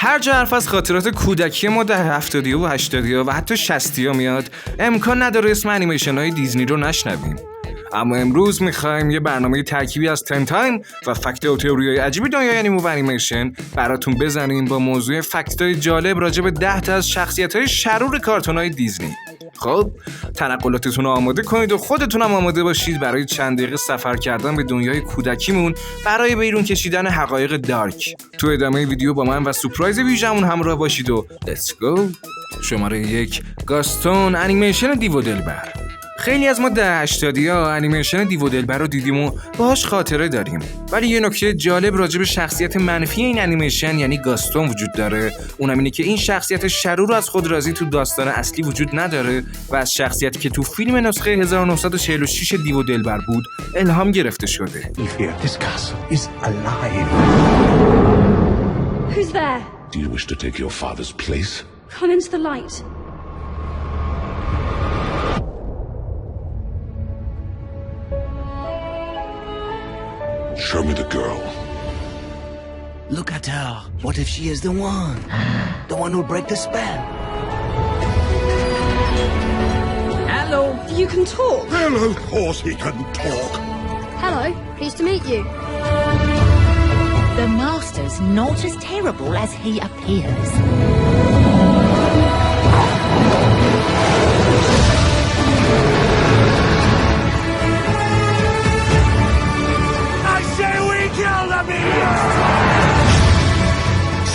هر جا حرف از خاطرات کودکی ما در 70 و 80 و حتی 60 میاد، امکان نداره اسم انیمیشن های دیزنی رو نشنویم. اما امروز میخوایم یه برنامه ترکیبی از تن تایم و فکت و تئوری‌های عجیبی دنیای انیمه و انیمیشن براتون بزنیم با موضوع فکت‌های جالب راجع به 10 تا از شخصیت‌های شرور کارتون‌های دیزنی. خب تنقلاتتون رو آماده کنید و خودتون هم آماده باشید برای چند دقیقه سفر کردن به دنیای کودکیمون برای بیرون کشیدن حقایق دارک. تو ادامه ویدیو با من و سورپرایز ویژمون همراه باشید و let's go. شماره 1 گاستون انیمیشن دیو و دلبر. خیلی از ما در 80ها انیمیشن دیو و دلبر رو دیدیم و باهاش خاطره داریم، ولی یه نکته جالب راجع به شخصیت منفی این انیمیشن یعنی گاستون وجود داره. اونم اینه که این شخصیت شرور از خود راضی تو داستان اصلی وجود نداره و از شخصیتی که تو فیلم نسخه 1946 دیو و دلبر بود الهام گرفته شده. Who's there? Do you wish to take your father's place? Come into the light. Show me the girl. Look at her. What if she is the one? The one who'll break the spell? Hello. You can talk. Well, of course he can talk. Hello. Pleased to meet you. The master's not as terrible as he appears.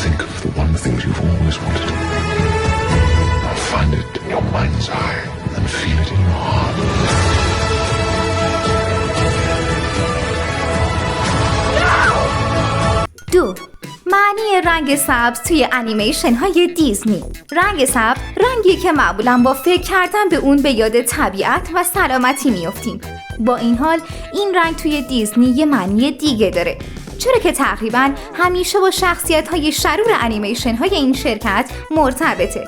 Think of the one thing you've always wanted. Now find it in your mind's eye and feel it in your heart. دو، معنی رنگ سبز توی انیمیشن های دیزنی. رنگ سبز رنگی که معمولاً با فکر کردن به اون به یاد طبیعت و سلامتی میافتیم. با این حال این رنگ توی دیزنی یه معنی دیگه داره، چرا که تقریباً همیشه با شخصیت‌های شرور انیمیشن‌های این شرکت مرتبطه.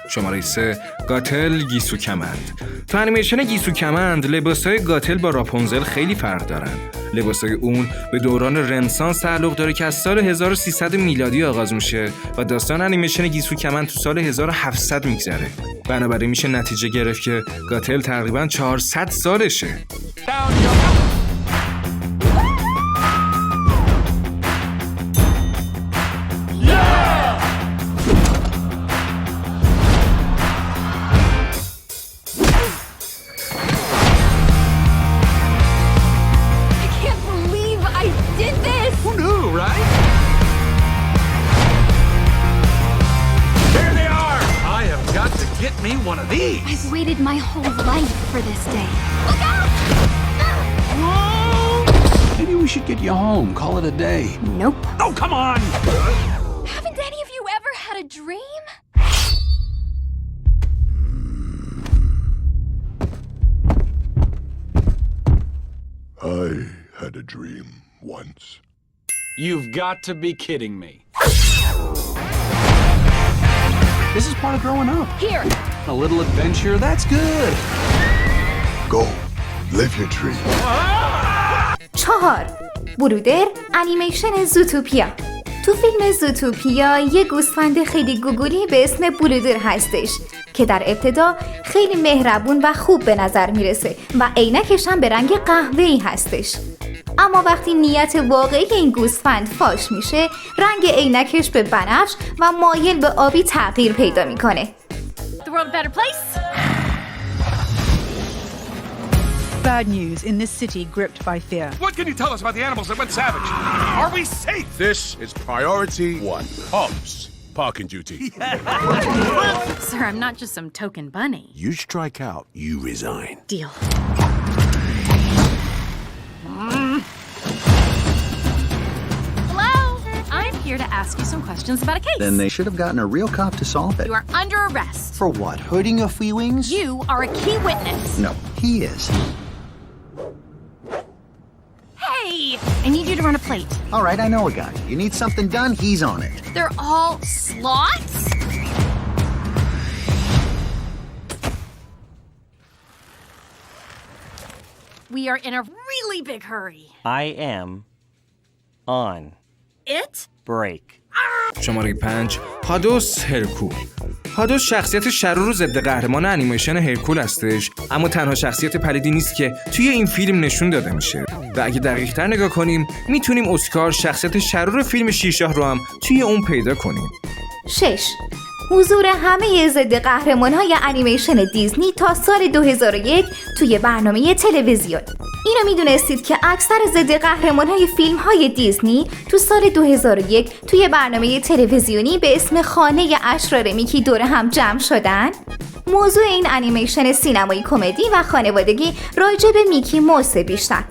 شماره 3 گاتل گیسو کمند. تو انیمیشن گیسو کمند لباسای گاتل با راپونزل خیلی فرق دارن. لباسای اون به دوران رنسانس تعلق داره که از سال 1300 میلادی آغاز میشه و داستان انیمیشن گیسو کمند تو سال 1700 میگذره. بنابراین میشه نتیجه گرفت که گاتل تقریباً 400 سالشه. One of these. I've waited my whole life for this day. Look out! Whoa! Maybe we should get you home. Call it a day. Nope. Oh, come on! Haven't any of you ever had a dream? I had a dream once. You've got to be kidding me. This is part of growing up. Here. A little adventure, that's good. Go. Live your dream. 4 برودر انیمیشن زوتوپیا. تو فیلم زوتوپیا یه گوسفند خیلی گوگولی به اسم بلودر هستش که در ابتدا خیلی مهربون و خوب به نظر میرسه و عینکش هم به رنگ قهوه‌ای هستش. اما وقتی نیت واقعی این گوسفند فاش میشه، رنگ عینکش به بنفش و مایل به آبی تغییر پیدا میکنه. The world a better place? Bad news in this city gripped by fear. What can you tell us about the animals that went savage? Are we safe? This is priority 1. Hobbs. Parking duty. Sir, I'm not just some token bunny. You strike out, you resign. Deal. Hello? I'm here to ask you some questions about a case. Then they should have gotten a real cop to solve it. You are under arrest. For what? Hurting your feelings? You are a key witness. No, he is. Hey! I need you to run a plate. All right, I know a guy. You need something done, he's on it. They're all sloths? We are in a really big hurry. I am on It? break. Arr! شماره 5 هادوس هرکول. هادوس شخصیت شرور و ضد قهرمان انیمیشن هرکول هستش، اما تنها شخصیت پلیدی نیست که توی این فیلم نشون داده میشه و اگه دقیق‌تر نگاه کنیم میتونیم اسکار شخصیت شرور فیلم شیرشاه رو هم توی اون پیدا کنیم. 6. حضور همه ضد قهرمان‌های انیمیشن دیزنی تا سال 2001 توی برنامه تلویزیون. اینو میدونستید که اکثر ضد قهرمان‌های فیلم‌های دیزنی تو سال 2001 توی برنامه تلویزیونی به اسم خانه اشرار میکی دور هم جمع شدن؟ موضوع این انیمیشن سینمایی کمدی و خانوادگی راجع به میکی موسه بیشتر.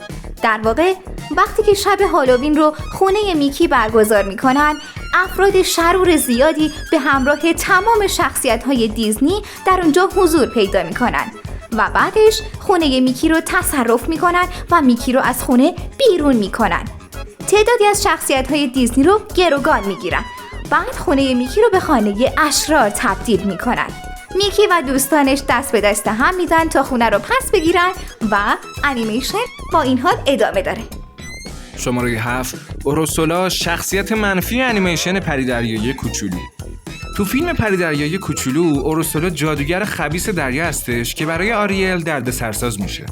در واقع وقتی که شب هالووین رو خونه میکی برگزار میکنن، افراد شرور زیادی به همراه تمام شخصیت‌های دیزنی در اونجا حضور پیدا میکنن و بعدش خونه میکی رو تصرف میکنن و میکی رو از خونه بیرون میکنن. تعدادی از شخصیت‌های دیزنی رو گروگان میگیرن. بعد خونه میکی رو به خانه اشرار تبدیل میکنن. میکی و دوستانش دست به دست هم میدن تا خونه رو پس بگیرن و انیمیشن با این حال ادامه داره. شماره 7 اوروسولا، شخصیت منفی انیمیشن پریدریایی کوچولو. تو فیلم پریدریایی کوچولو اوروسولا جادوگر خبیث دریا هستش که برای آریل درد سرساز میشه.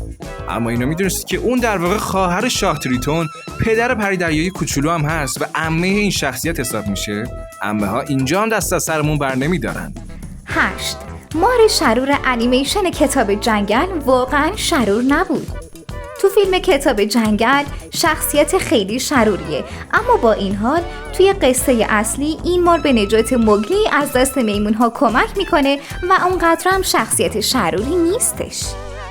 اما اینو میدونستید که اون در واقع خواهر شاه تریتون، پدر پریدریایی کوچولو هم هست و عمه این شخصیت حساب میشه. عمه ها اینجا هم دست از سرمون بر نمیدارن. 8. مار شرور انیمیشن کتاب جنگل واقعا شرور نبود. تو فیلم کتاب جنگل شخصیت خیلی شروریه، اما با این حال توی قصه اصلی این مار به نجات موگلی از دست میمونها کمک میکنه و اونقدر هم شخصیت شروری نیستش.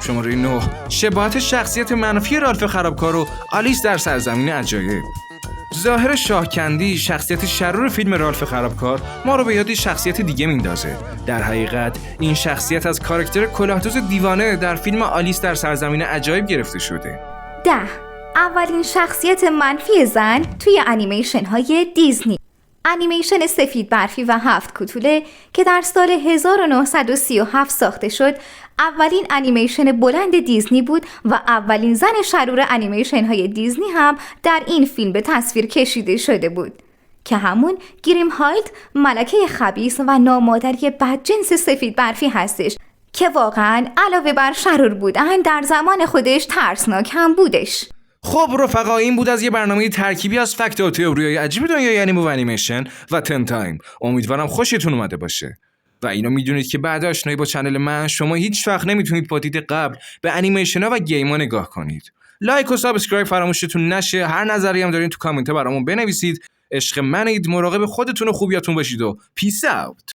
شماره 9 شباهت شخصیت منفی رالف خرابکار و آلیس در سرزمین عجایب. ظاهر شاهکندی شخصیت شرور فیلم رالف خرابکار ما رو به یاد شخصیت دیگه میندازه. در حقیقت این شخصیت از کاراکتر کلاهدوز دیوانه در فیلم آلیس در سرزمین عجایب گرفته شده. 10. اولین شخصیت منفی زن توی انیمیشن های دیزنی. انیمیشن سفید برفی و 7 کوتوله که در سال 1937 ساخته شد، اولین انیمیشن بلند دیزنی بود و اولین زن شرور انیمیشن های دیزنی هم در این فیلم به تصویر کشیده شده بود که همون گریم هایلد، ملکه خبیث و نامادری بدجنس سفید برفی هستش که واقعا علاوه بر شرور بودن در زمان خودش ترسناک هم بودش. خب رفقا، این بود از یه برنامه ترکیبی از فکت و تئوریای عجیب دنیای انیمه و انیمیشن و تن تایم. امیدوارم خوشتون اومده باشه. و اینو میدونید که بعد آشنایی با چنل من شما هیچ وقت نمیتونید با دید قبل به انیمیشن ها و گیم ها نگاه کنید. لایک و سابسکرایب فراموشتون نشه. هر نظری هم دارین تو کامنت برامون بنویسید. عشق منید. مراقب خودتون و خوبیاتون باشید و پیس اوت.